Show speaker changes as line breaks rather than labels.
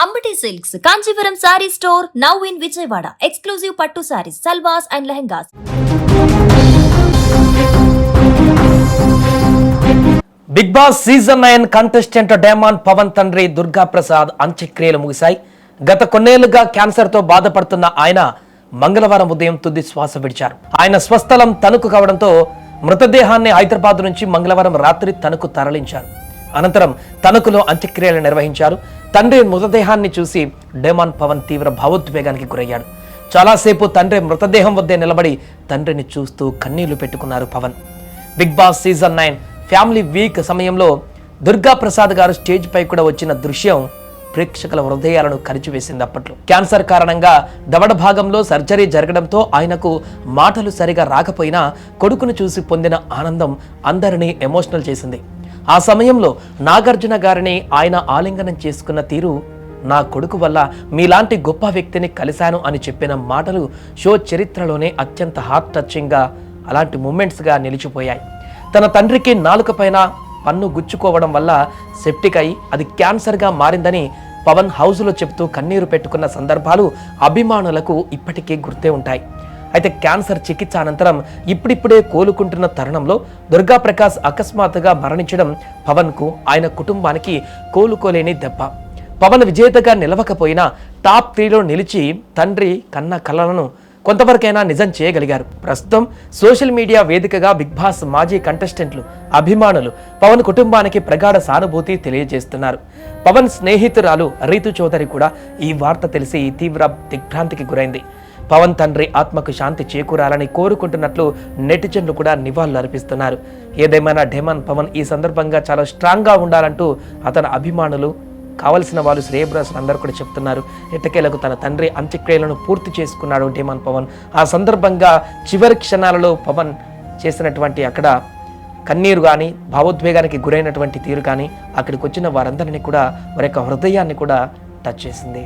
Ambati Silks, Kanchipuram Saree Store, now in Vijayawada. Exclusive Pattu Sarees, Salwas and Lehengas.
Bigg Boss season 9 contestant diamond Pavan తండ్రి దుర్గా ప్రసాద్ అంత్యక్రియలు ముగిశాయి. గత కొన్నేళ్లుగా cancer తో బాధపడుతున్న ఆయన మంగళవారం ఉదయం తుది శ్వాస విడిచారు. ఆయన స్వస్థలం తణుకు కావడంతో మృతదేహాన్ని హైదరాబాద్ నుంచి మంగళవారం రాత్రి తణుకు తరలించారు. అనంతరం తణుకులో అంత్యక్రియలు నిర్వహించారు. తండ్రి మృతదేహాన్ని చూసి డైమండ్ పవన్ తీవ్ర భావోద్వేగానికి గురయ్యాడు. చాలాసేపు తండ్రి మృతదేహం వద్దే నిలబడి తండ్రిని చూస్తూ కన్నీళ్లు పెట్టుకున్నారు Pavan. Bigg Boss season 9 family week సమయంలో దుర్గా ప్రసాద్ గారు స్టేజ్ పై కూడా వచ్చిన దృశ్యం ప్రేక్షకుల హృదయాలను కరిచివేసింది. అప్పట్లో క్యాన్సర్ కారణంగా దవడ భాగంలో సర్జరీ జరగడంతో ఆయనకు మాటలు సరిగా రాకపోయినా కొడుకును చూసి పొందిన ఆనందం అందరినీ ఎమోషనల్ చేసింది. ఆ సమయంలో నాగార్జున గారిని ఆయన ఆలింగనం చేసుకున్న తీరు, నా కొడుకు వల్ల మీలాంటి గొప్ప వ్యక్తిని కలిశాను అని చెప్పిన మాటలు షో చరిత్రలోనే అత్యంత హార్ట్ టచింగ్గా అలాంటి మూమెంట్స్గా నిలిచిపోయాయి. తన తండ్రికి నాలుక పైన పన్ను గుచ్చుకోవడం వల్ల సెప్టిక్ అయి అది క్యాన్సర్గా మారిందని పవన్ హౌస్లో చెబుతూ కన్నీరు పెట్టుకున్న సందర్భాలు అభిమానులకు ఇప్పటికీ గుర్తే ఉంటాయి. అయితే క్యాన్సర్ చికిత్స అనంతరం ఇప్పుడిప్పుడే కోలుకుంటున్న తరుణంలో దుర్గా ప్రకాష్ అకస్మాత్తుగా మరణించడం పవన్కు, ఆయన కుటుంబానికి కోలుకోలేని దెబ్బ. పవన్ విజేతగా నిలవకపోయినా టాప్ 3లో నిలిచి తండ్రి కన్న కలలను కొంతవరకైనా నిజం చేయగలిగారు. ప్రస్తుతం సోషల్ మీడియా వేదికగా బిగ్ బాస్ మాజీ కంటెస్టెంట్లు, అభిమానులు పవన్ కుటుంబానికి ప్రగాఢ సానుభూతి తెలియజేస్తున్నారు. పవన్ స్నేహితురాలు రీతు చౌదరి కూడా ఈ వార్త తెలిసి తీవ్ర దిగ్భ్రాంతికి గురైంది. పవన్ తండ్రి ఆత్మకు శాంతి చేకూరాలని కోరుకుంటున్నట్లు నెటిజన్లు కూడా నివాళులు అర్పిస్తున్నారు. ఏదేమైనా డైమండ్ పవన్ ఈ సందర్భంగా చాలా స్ట్రాంగ్గా ఉండాలంటూ అతని అభిమానులు, కావలసిన వాళ్ళు, శ్రేయభిలాషులు అందరూ కూడా చెప్తున్నారు. ఎట్టకేలకు తన తండ్రి అంత్యక్రియలను పూర్తి చేసుకున్నాడు డైమండ్ పవన్. ఆ సందర్భంగా చివరి క్షణాలలో పవన్ చేసినటువంటి అక్కడ కన్నీరు కానీ, భావోద్వేగానికి గురైనటువంటి తీరు కానీ అక్కడికి వచ్చిన వారందరినీ కూడా వారి యొక్క హృదయాన్ని కూడా టచ్ చేసింది.